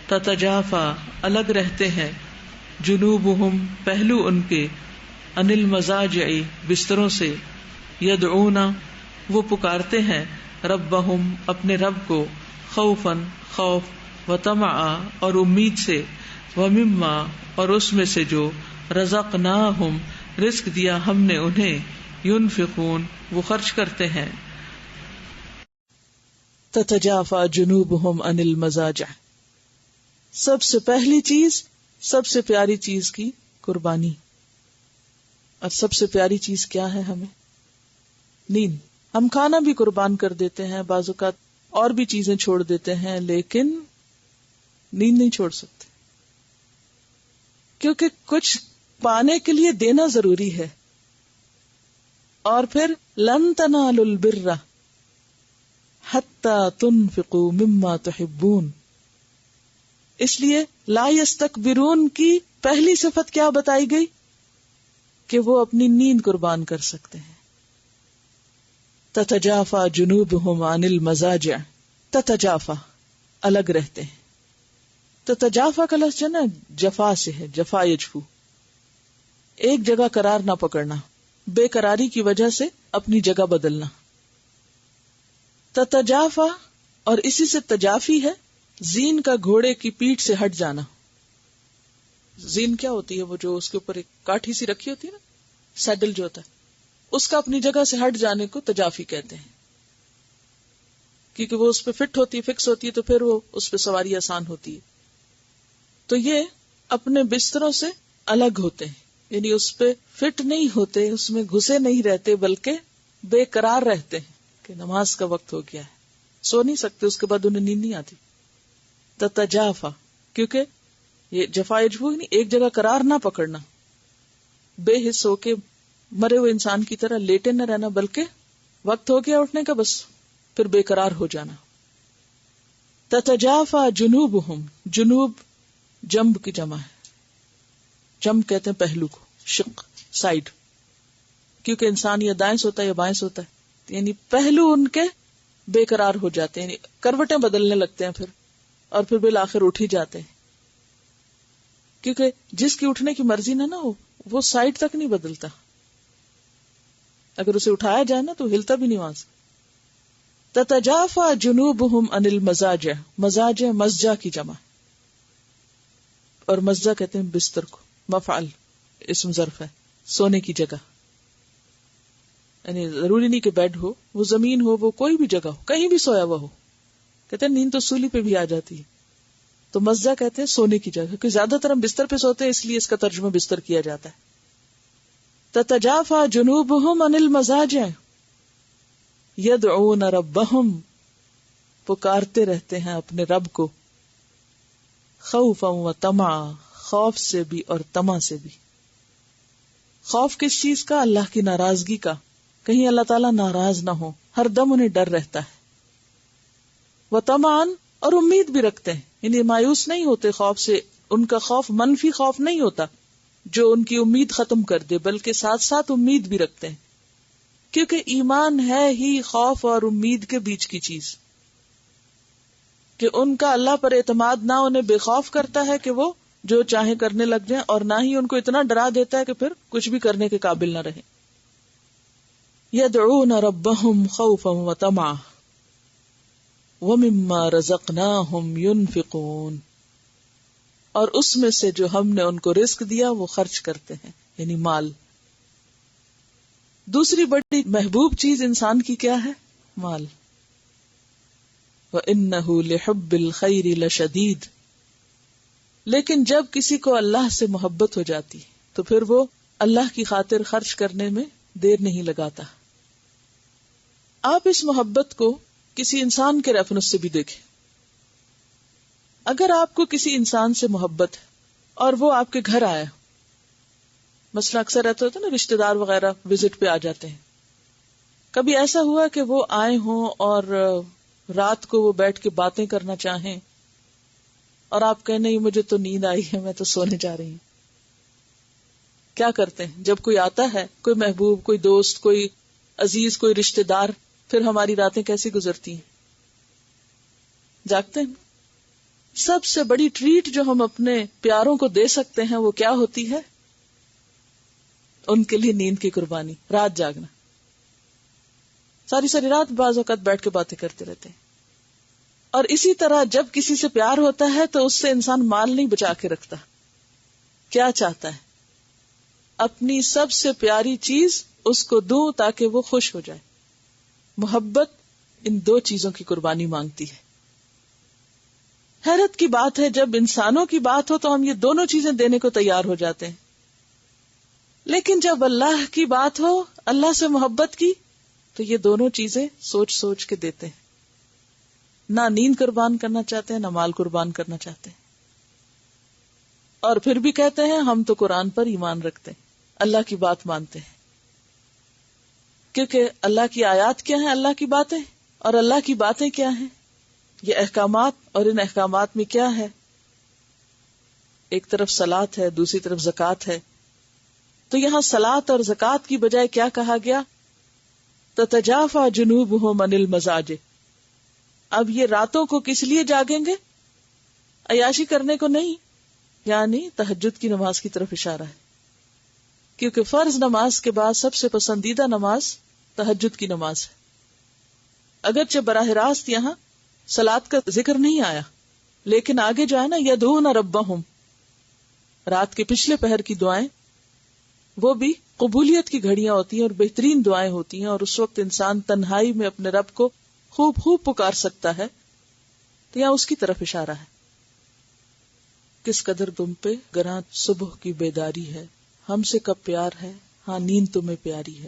تتجافا الگ رہتے ہیں، جنوبہم پہلو ان کے، عن المضاجع بستروں سے، یدعون وہ پکارتے ہیں، ربہم اپنے رب کو، خوفا خوف، وطمعا اور امید سے، ومما اور اس میں سے جو، رزقناہم رزق دیا ہم نے انہیں، ينفقون وہ خرچ کرتے ہیں۔ تتجافا جنوبہم عن المضاجع، سب سے پہلی چیز، سب سے پیاری چیز کی قربانی، اور سب سے پیاری چیز کیا ہے ہمیں؟ نیند۔ ہم کھانا بھی قربان کر دیتے ہیں، بعض اوقات اور بھی چیزیں چھوڑ دیتے ہیں، لیکن نیند نہیں چھوڑ سکتے، کیونکہ کچھ پانے کے لیے دینا ضروری ہے۔ اور پھر لن تنالوا البر حتی تنفقوا مما تحبون، اس لیے لا یستکبرون کی پہلی صفت کیا بتائی گئی؟ کہ وہ اپنی نیند قربان کر سکتے ہیں۔ تتجافا جنوبہم عن المضاجع، تتجافا الگ رہتے ہیں۔ تتجافا کا لفظ جو نا جفا سے ہے، جفا یجفو، ایک جگہ قرار نہ پکڑنا، بے قراری کی وجہ سے اپنی جگہ بدلنا۔ تتجافا اور اسی سے تجافی ہے زین کا گھوڑے کی پیٹھ سے ہٹ جانا۔ زین کیا ہوتی ہے؟ وہ جو اس کے اوپر ایک کاٹھی سی رکھی ہوتی ہے نا، سیڈل جو ہوتا ہے، اس کا اپنی جگہ سے ہٹ جانے کو تجافی کہتے ہیں، کیونکہ وہ اس پہ فٹ ہوتی ہے، فکس ہوتی ہے، تو پھر وہ اس پہ سواری آسان ہوتی ہے۔ تو یہ اپنے بستروں سے الگ ہوتے ہیں، یعنی اس پہ فٹ نہیں ہوتے، اس میں گھسے نہیں رہتے، بلکہ بے قرار رہتے ہیں کہ نماز کا وقت ہو گیا ہے، سو نہیں سکتے، اس کے بعد انہیں نیند نہیں آتی۔ تتجافا، کیونکہ یہ جفا یجفو نہیں، ایک جگہ قرار نہ پکڑنا، بے حس ہو کے مرے ہوئے انسان کی طرح لیٹے نہ رہنا، بلکہ وقت ہو گیا اٹھنے کا، بس پھر بے قرار ہو جانا۔ تتجافا جنوبہم، جنوب جنب کی جمع ہے، جنب کہتے ہیں پہلو کو، شق سائڈ، کیونکہ انسان یا دائیں سوتا ہے یا بائیں سوتا ہے، یعنی پہلو ان کے بے قرار ہو جاتے ہیں، یعنی کروٹیں بدلنے لگتے ہیں پھر، اور پھر بالآخر اٹھ ہی جاتے ہیں، کیونکہ جس کی اٹھنے کی مرضی نہ ہو وہ سائڈ تک نہیں بدلتا، اگر اسے اٹھایا جائے نا تو ہلتا بھی نہیں وہاں سے۔ تتجافا جنوبہم عن المضاجع، مضاجع مضجع کی جمع، اور مضجع کہتے ہیں بستر کو، مفعل اسم ظرف ہے، سونے کی جگہ، یعنی ضروری نہیں کہ بیڈ ہو، وہ زمین ہو، وہ کوئی بھی جگہ ہو، کہیں بھی سویا ہوا ہو، کہتے ہیں نیند تو سولی پہ بھی آ جاتی ہے، تو مضجع کہتے ہیں سونے کی جگہ، کیونکہ زیادہ تر ہم بستر پہ سوتے ہیں، اس لیے اس کا ترجمہ بستر کیا جاتا ہے۔ تتجافا جنوبہم عن المضاجع یدعون ربہم، پکارتے رہتے ہیں اپنے رب کو، خوفا و طمعا، خوف سے بھی اور طمع سے بھی۔ خوف کس چیز کا؟ اللہ کی ناراضگی کا، کہیں اللہ تعالیٰ ناراض نہ ہو، ہر دم انہیں ڈر رہتا ہے۔ و طمعا، اور امید بھی رکھتے ہیں، یعنی مایوس نہیں ہوتے خوف سے، ان کا خوف منفی خوف نہیں ہوتا جو ان کی امید ختم کر دے، بلکہ ساتھ ساتھ امید بھی رکھتے ہیں، کیونکہ ایمان ہے ہی خوف اور امید کے بیچ کی چیز، کہ ان کا اللہ پر اعتماد نہ انہیں بے خوف کرتا ہے کہ وہ جو چاہے کرنے لگ جائیں، اور نہ ہی ان کو اتنا ڈرا دیتا ہے کہ پھر کچھ بھی کرنے کے قابل نہ رہے۔ یدعون ربہم خوفا و طمعا ومما رزقناہم ينفقون، اور اس میں سے جو ہم نے ان کو رزق دیا وہ خرچ کرتے ہیں، یعنی مال۔ دوسری بڑی محبوب چیز انسان کی کیا ہے؟ مال۔ وَإِنَّهُ لِحُبِّ الْخَيْرِ لَشَدِيدٌ، لیکن جب کسی کو اللہ سے محبت ہو جاتی تو پھر وہ اللہ کی خاطر خرچ کرنے میں دیر نہیں لگاتا۔ آپ اس محبت کو کسی انسان کے ریفرنس سے بھی دیکھیں۔ اگر آپ کو کسی انسان سے محبت ہے اور وہ آپ کے گھر آیا، مثلا اکثر ایسا ہوتا ہے نا، رشتے دار وغیرہ وزٹ پہ آ جاتے ہیں، کبھی ایسا ہوا کہ وہ آئے ہوں اور رات کو وہ بیٹھ کے باتیں کرنا چاہیں اور آپ کہیں نہیں مجھے تو نیند آئی ہے، میں تو سونے جا رہی ہوں؟ کیا کرتے ہیں جب کوئی آتا ہے، کوئی محبوب، کوئی دوست، کوئی عزیز، کوئی رشتے دار، پھر ہماری راتیں کیسی گزرتی ہیں؟ جاگتے ہیں، سب سے بڑی ٹریٹ جو ہم اپنے پیاروں کو دے سکتے ہیں وہ کیا ہوتی ہے؟ ان کے لیے نیند کی قربانی، رات جاگنا. ساری ساری رات بعض اوقات بیٹھ کے باتیں کرتے رہتے ہیں. اور اسی طرح جب کسی سے پیار ہوتا ہے تو اس سے انسان مال نہیں بچا کے رکھتا. کیا چاہتا ہے؟ اپنی سب سے پیاری چیز اس کو دوں تاکہ وہ خوش ہو جائے. محبت ان دو چیزوں کی قربانی مانگتی ہے. حیرت کی بات ہے، جب انسانوں کی بات ہو تو ہم یہ دونوں چیزیں دینے کو تیار ہو جاتے ہیں، لیکن جب اللہ کی بات ہو، اللہ سے محبت کی، تو یہ دونوں چیزیں سوچ سوچ کے دیتے ہیں. نہ نیند قربان کرنا چاہتے ہیں، نہ مال قربان کرنا چاہتے ہیں. اور پھر بھی کہتے ہیں ہم تو قرآن پر ایمان رکھتے ہیں، اللہ کی بات مانتے ہیں. کیونکہ اللہ کی آیات کیا ہیں؟ اللہ کی باتیں. اور اللہ کی باتیں کیا ہیں؟ یہ احکامات. اور ان احکامات میں کیا ہے؟ ایک طرف صلاۃ ہے، دوسری طرف زکوٰۃ ہے. تو یہاں صلاۃ اور زکوٰۃ کی بجائے کیا کہا گیا؟ تتجافی جنوبہم عن المضاجع. اب یہ راتوں کو کس لیے جاگیں گے؟ عیاشی کرنے کو نہیں، یعنی تہجد کی نماز کی طرف اشارہ ہے. کیونکہ فرض نماز کے بعد سب سے پسندیدہ نماز تہجد کی نماز ہے. اگرچہ براہ راست یہاں صلاۃ کا ذکر نہیں آیا، لیکن آگے جو ہے نا، یدعون ربہم، رات کے پچھلے پہر کی دعائیں، وہ بھی قبولیت کی گھڑیاں ہوتی ہیں اور بہترین دعائیں ہوتی ہیں. اور اس وقت انسان تنہائی میں اپنے رب کو خوب خوب پکار سکتا ہے. تو یہاں اس کی طرف اشارہ ہے. کس قدر تم پہ گراں صبح کی بیداری ہے، ہم سے کب پیار ہے، ہاں نیند تمہیں پیاری ہے.